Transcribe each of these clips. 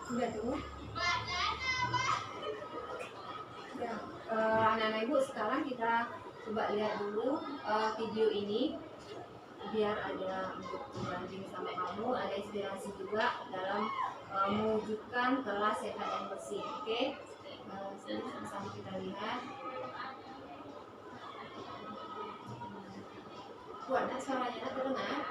Udah tuh. Ya, anak-anak ibu, sekarang kita coba lihat dulu video ini biar ada untuk berbanding sama kamu, ada inspirasi juga dalam mewujudkan kelas sehat dan bersih. Oke, sama-sama kita lihat. Kuat nggak suaranya? Terdengar?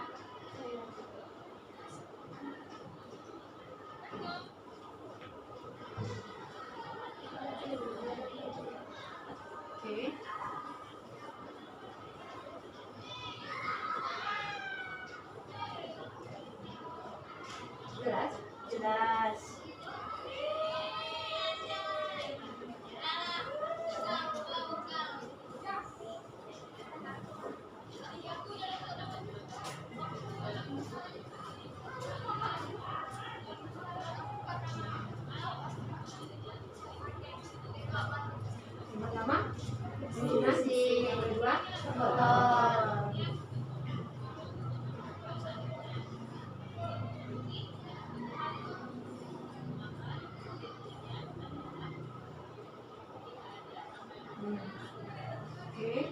Oke. Jelas? Jelas. Yang pertama, vaksinasi. Yang kedua, Botol. Oke.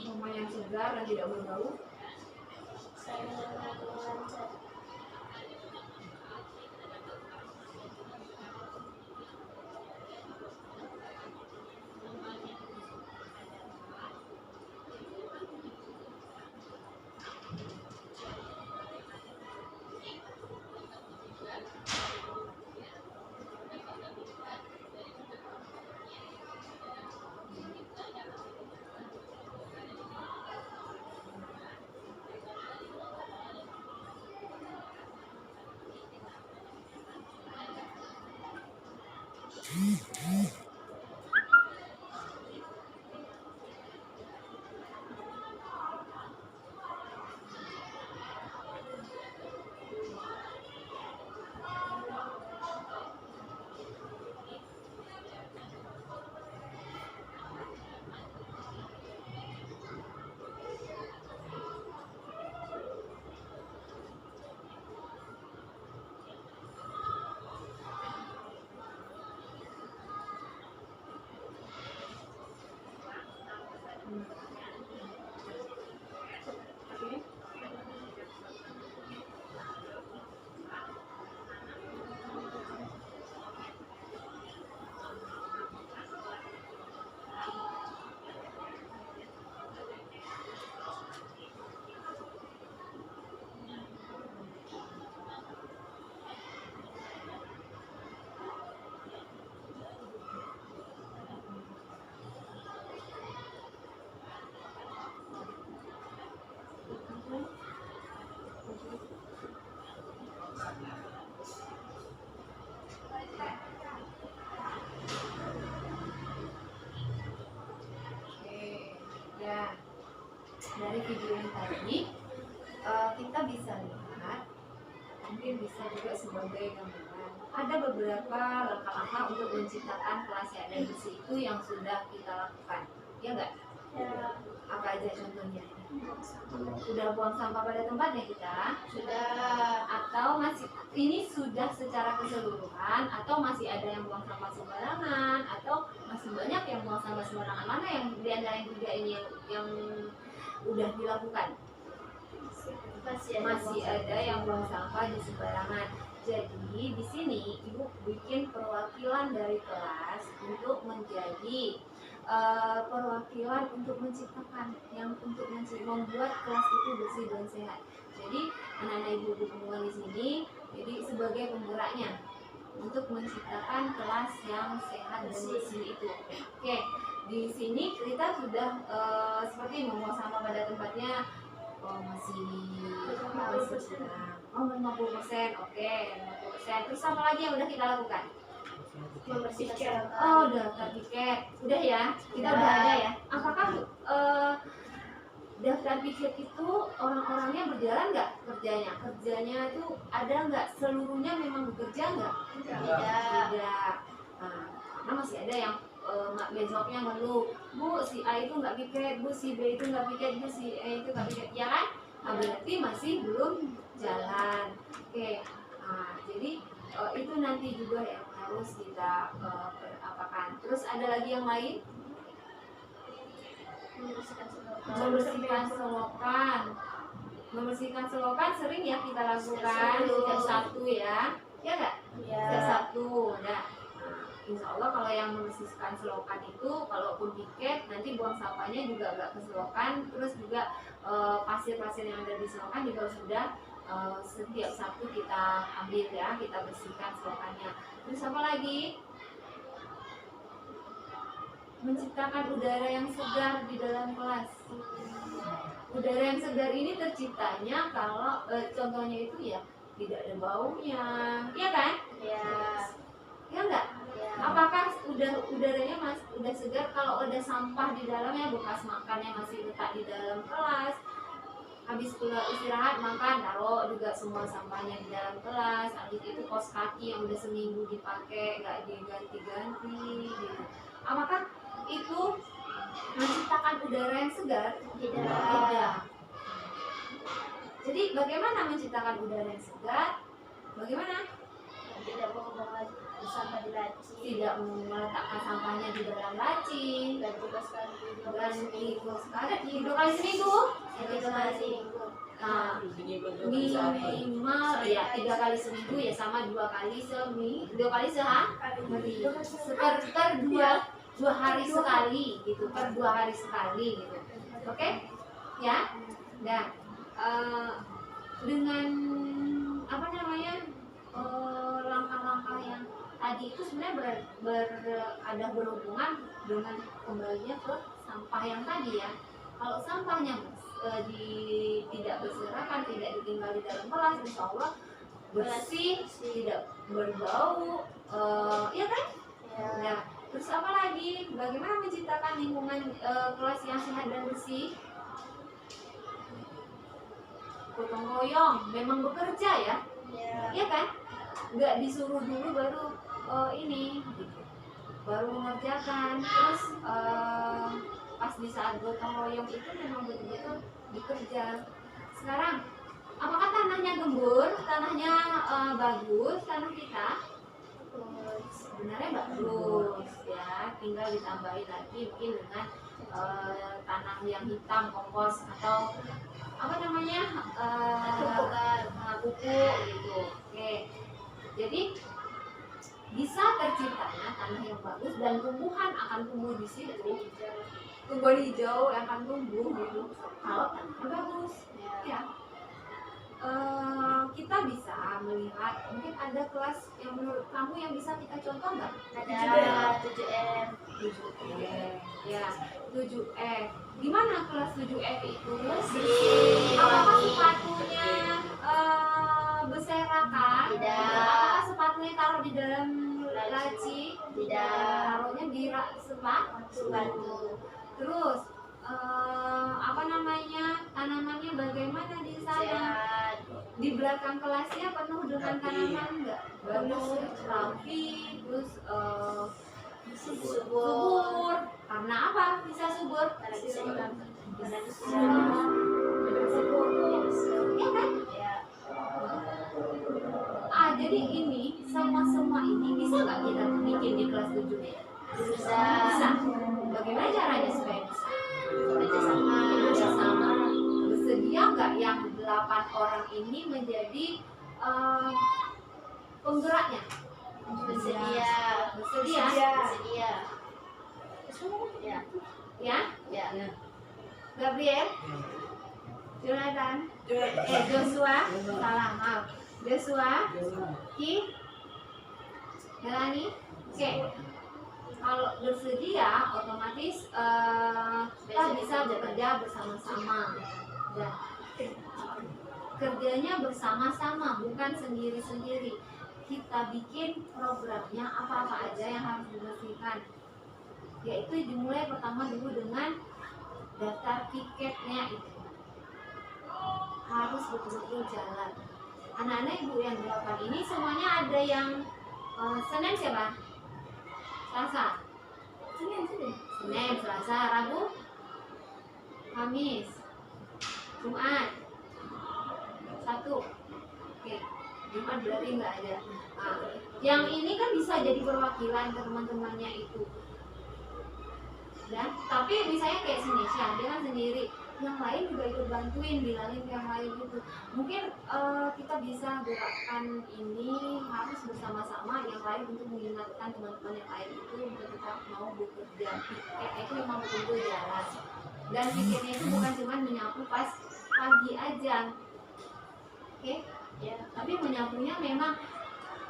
Aroma yang segar dan tidak berbau. Sayur lancar. Oke. Ya, dari video yang tadi kita bisa lihat, mungkin bisa juga sebagai gambaran. Ada beberapa langkah-langkah untuk menciptakan kelas sehat dan bersih itu yang sudah kita lakukan, ya enggak? Ya. Apa aja contohnya? Sudah buang sampah pada tempatnya kita? Sudah. Atau masih ini sudah secara keseluruhan, atau masih ada yang buang sampah sembarangan, atau masih banyak yang buang sampah sembarangan? Mana yang di antara yang tiga ini yang udah dilakukan? Masih ada yang buang sampah di sembarangan. Jadi di sini ibu bikin perwakilan dari kelas untuk menjadi perwakilan untuk menciptakan, yang untuk membuat kelas itu bersih dan sehat. Jadi anak-anak ibu semua di sini jadi sebagai penggeraknya untuk menciptakan kelas yang sehat dan bersih itu. Oke, di sini kita sudah seperti membuang sampah pada tempatnya. Masih kurang. 50%. Oke, 50%. Terus apa lagi yang udah kita lakukan? Membersihkan. Oh, daftar tiket. Udah ya? Kita udah ada ya? Apakah daftar tiket itu orang-orangnya berjalan nggak kerjanya? Kerjanya itu ada nggak? Seluruhnya memang bekerja nggak? Tidak. Tidak. Nah, karena masih ada yang besoknya ngeluh, Bu si A itu nggak piket, Bu si B itu nggak piket, Bu si E itu nggak piket, ya kan? Nah, berarti masih belum jalan. Oke, nah jadi itu nanti juga yang harus kita apakan. Terus ada lagi yang lain? Membersihkan selokan. Membersihkan selokan sering ya kita lakukan setiap Sabtu ya nggak? Setiap Sabtu. Nah, insya Allah kalau yang membersihkan selokan itu, kalaupun piket nanti buang sampahnya juga nggak ke selokan, terus juga pasir-pasir yang ada di selokan juga sudah setiap Sabtu kita ambil ya, kita bersihkan selokannya. Terus apa lagi? Menciptakan udara yang segar di dalam kelas. Udara yang segar ini terciptanya kalau contohnya itu ya tidak ada baunya, ya kan? Ya enggak? Apakah udaranya udah segar kalau ada sampah di dalamnya, bekas makan yang masih letak di dalam kelas, habis pulang istirahat makan taruh juga semua sampahnya di dalam kelas, habis itu kos kaki yang udah seminggu dipakai nggak diganti-ganti gitu. Apakah itu menciptakan udara yang segar? Tidak. Jadi bagaimana menciptakan udara yang segar? Bagaimana? Tidak membuang sampah di laci. Tidak meletakkan sampahnya di dalam laci. Ganti kos kaki. Dua kali seminggu. Nah, minimal ya 3 kali seminggu ya, sama 2 kali seminggu, 2 kali sehari. Per 2 hari sekali gitu, per 2 hari sekali gitu. Oke? Ya. Nah, dengan apa namanya langkah-langkah yang tadi itu sebenarnya ada berhubungan dengan kembalinya ke sampah yang tadi ya. Kalau sampahnya tidak berserakan, tidak ditinggal di dalam kelas, insya Allah bersih, tidak berbau, ya kan? Nah, terus apa lagi? Bagaimana menciptakan lingkungan kelas yang sehat dan bersih? Gotong royong, memang bekerja ya, ya kan? Nggak disuruh dulu baru ini, baru mengerjakan. Terus pas di saat gotong royong itu memang betul-betul bekerja. Sekarang, apakah tanahnya gembur, tanahnya bagus, tanah kita? Sebenarnya bagus ya, tinggal ditambahin lagi mungkin dengan tanah yang hitam, kompos atau apa namanya pupuk gitu. Oke, jadi bisa terciptanya tanah yang bagus dan tumbuhan akan tumbuh di situ, tumbuhan hijau yang akan tumbuh gitu kalau tanahnya bagus ya. Kita bisa melihat, mungkin ada kelas yang menurut kamu yang bisa kita contoh nggak? Ada 7M. 7F ya, 7F. Gimana kelas 7F itu? Bersih. Apakah sepatunya berserakan? Tidak. Apakah sepatunya taruh di dalam laci? Tidak. Taruhnya di sepatu. Terus apa namanya, tanamannya bagaimana di sana? Di belakang kelasnya penuh dengan tanaman nggak? Penuh, rapi, terus subur. Karena apa bisa subur? Ya kan? Jadi ini semua ini bisa nggak kita bikin di kelas 7 ya? Bisa. Bagaimana caranya supaya bisa? Bersama. Bersedia nggak yang 8 orang ini menjadi penggeraknya? Bersedia. Ya. Gabriel, Jonathan, Joshua, salah, maaf. Joshua, Ki, Melani, oke. Kalau bersedia, otomatis kita bisa bekerja bersama-sama. Dan kerjanya bersama-sama, bukan sendiri-sendiri. Kita bikin programnya apa-apa aja yang harus dibersihkan. Yaitu dimulai pertama dulu dengan daftar piketnya itu. Harus betul-betul jalan. Anak-anak ibu yang 8 ini semuanya ada yang Senin siapa? Selasa. Senin, Selasa, Rabu, Kamis, Jumat, Sabtu. Oke, Jumat berarti nggak ada. Nah, yang ini kan bisa jadi perwakilan ke teman-temannya itu. Dan tapi misalnya kayak si Nesha, dia kan sendiri, yang lain juga ikut bantuin, bilangin ke yang lain gitu. Mungkin kita bisa gerakan ini harus bersama-sama yang lain untuk mengingatkan teman-teman yang lain itu untuk tetap mau bekerja. Kayak itu memang betul jalan. Dan pikirnya itu bukan cuma menyapu pas pagi aja, oke? Ya, tapi menyapunya memang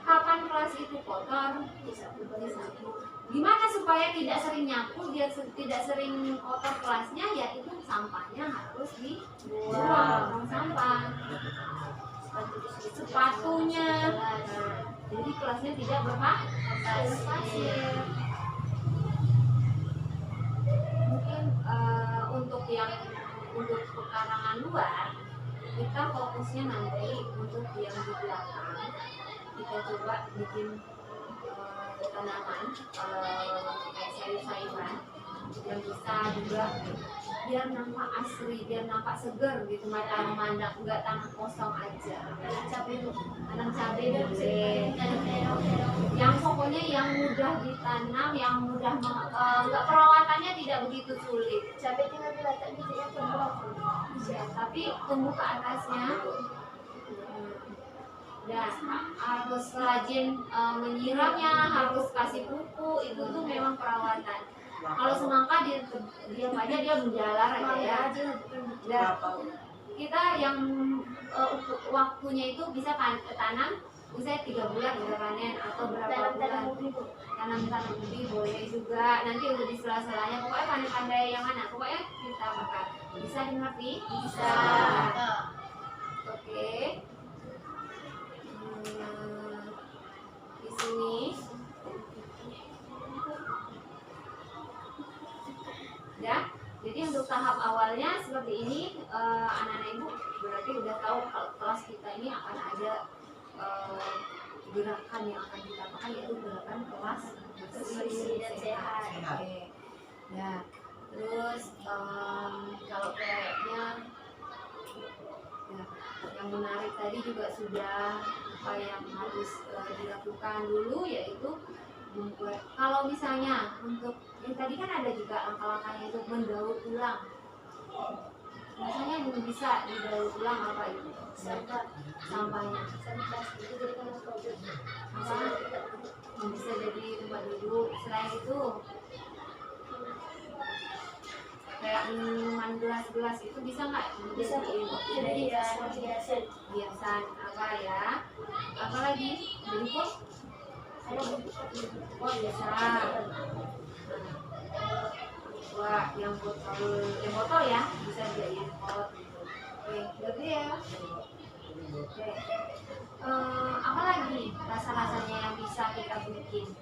kapan kelas itu kotor disapu. Gimana supaya tidak sering nyapu, dia tidak sering kotor kelasnya, ya itu sampahnya harus dibuang, buang sampah. Sepatunya, jadi kelasnya tidak berpasir. Mungkin untuk pekarangan luar, kita fokusnya nanti untuk yang di belakang, kita coba bikin tanaman kayak sayur-sayuran yang bisa juga biar nampak asri, biar nampak seger gitu, mata memandang, nggak tanah kosong aja. Tanam cabai boleh, yang pokoknya yang mudah ditanam, yang mudah nggak, perawatannya tidak begitu sulit. Cabai tinggal diletak bijinya tumbuh. Ya, tapi tumbuh ke atasnya. Dan harus rajin menyiramnya, harus kasih pupuk, itu tuh memang perawatan. Kalau semangka diam aja, dia menjalar aja ya. Dan kita yang waktunya itu bisa tanam, misalnya 3 bulan udah panen atau berapa bulan. Tanam ubi boleh juga. Nanti udah di sela-selanya, pokoknya pandai-pandai yang mana, pokoknya kita bakar. Bisa dimengerti? Bisa. Oke. Di sini ya, jadi untuk tahap awalnya seperti ini. Anak-anak ibu berarti udah tahu kalau kelas kita ini akan ada gerakan yang akan kita lakukan, yaitu gerakan kelas bersih dan sehat. Oke. Ya, terus kalau kayaknya ya, yang menarik tadi juga sudah apa yang harus dilakukan dulu, yaitu kalau misalnya untuk yang tadi kan ada juga langkah-langkahnya untuk mendaur ulang. Misalnya yang bisa didaur ulang apa itu? Sampahnya. Itu jadi kalau produk Apa? Yang bisa jadi tempat duduk. Selain itu kayak minuman gelas-gelas itu bisa nggak jadi hiasan apa ya? Apalagi jadi pot? Pot biasa. Wah, yang botol ya bisa jadi pot gitu. Oke, berarti ya. Oke. Apa lagi rasa-rasanya yang bisa kita bikin?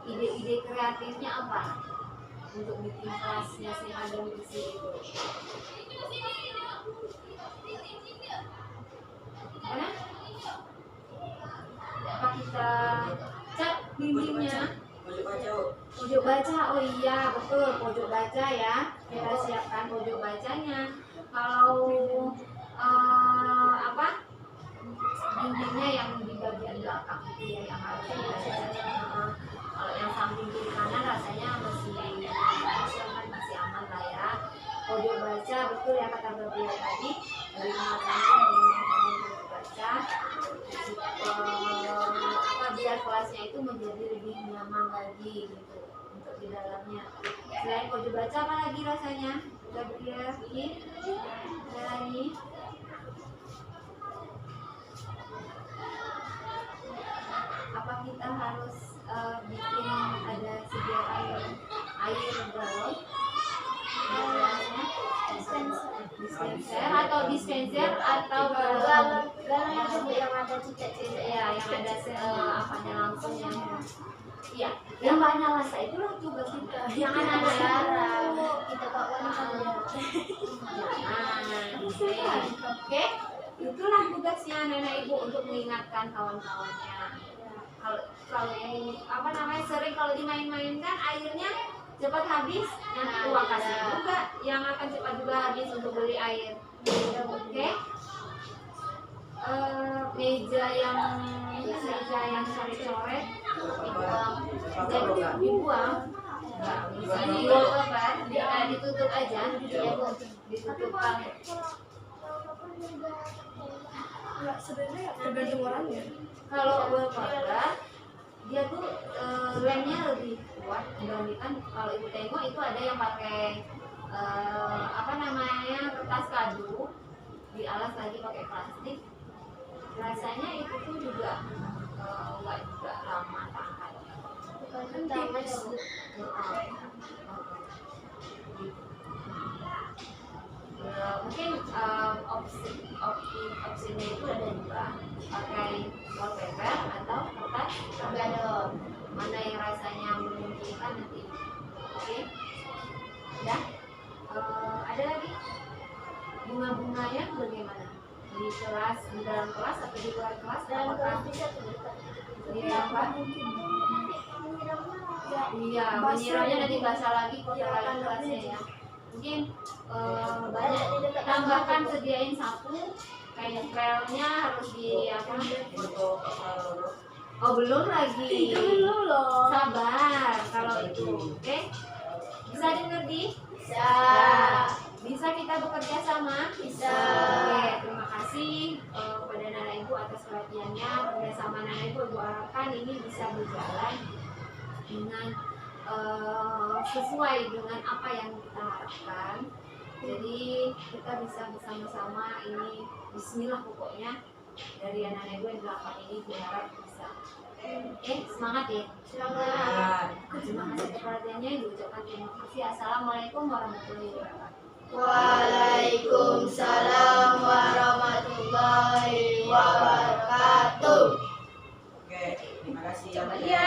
Ide-ide kreatifnya apa untuk bikin kelasnya sehat dan bersih itu? Mana? Apa kita cat dindingnya? Pojok baca, oh iya betul, pojok baca ya. Kita siapkan pojok bacanya. Kalau apa? Dindingnya yang di bagian belakang itu ya yang harus kita. Kalau yang samping kiri kanan rasanya masih aman lah ya. Pojok baca betul ya kata Bapak tadi, dari mengatakan pojok baca biar kelasnya itu menjadi lebih nyaman lagi gitu untuk di dalamnya. Selain pojok baca apa lagi rasanya? Udah bikin lagi. Apa kita harus bikin ada sediakan air galon? Dispenser atau galon yang ada cicak-cicak ya, yang ada apanya langsung ya, yang nggak nyala itu lah tugas kita. Jangan ada kita bawa oke, itulah tugasnya nenek ibu untuk mengingatkan kawan-kawannya. Kalau kalau yang apa namanya sering kalau dimain-mainkan airnya cepat habis, nanti uang kasih juga yang akan cepat juga habis untuk beli air. Oke. Meja yang coret-coret jadi dibuang, nggak bisa dibongkar, ditutup aja, ditutup pakai. Enggak sebenarnya tergantung orangnya. Kalau wallpaper dia tuh lemnya lebih kuat dibandingkan kalau ibu tengok itu ada yang pakai apa namanya kertas kadu dialas lagi pakai plastik, rasanya itu tuh juga nggak juga lama tahan. Bukan tipis. Mungkin opsinya itu ada dua, pakai wallpaper atau kertas kado, mana yang rasanya memungkinkan nanti. Oke, udah. Ada lagi bunga-bunganya bagaimana di kelas, di dalam kelas atau di luar kelas? Dalam Apakah kelas bisa tuh. ditambah? Iya, menyiramnya nanti basah lagi kotor lagi kelasnya ya. Mungkin banyak tambahkan, sediain sapu, kayak pelnya harus di apa? Oh belum lagi. Belum loh. Sabar kalau itu, oke? Bisa dimengerti? Bisa. Bisa kita bekerja sama? Bisa. Oke, terima kasih kepada Nana Ibu atas perhatiannya. Kerjasama Nana Ibu harapkan ini bisa berjalan dengan sesuai dengan apa yang kita harapkan. Jadi kita bisa bersama-sama ini bismillah pokoknya dari anak-anak gue yang 8 ini berharap bisa. Semangat ya. Semangat. Terima kasih atas perhatiannya, diucapkan terima kasih. Assalamualaikum warahmatullahi wabarakatuh. Waalaikumsalam warahmatullahi wabarakatuh. Oke, terima kasih ya. Iya.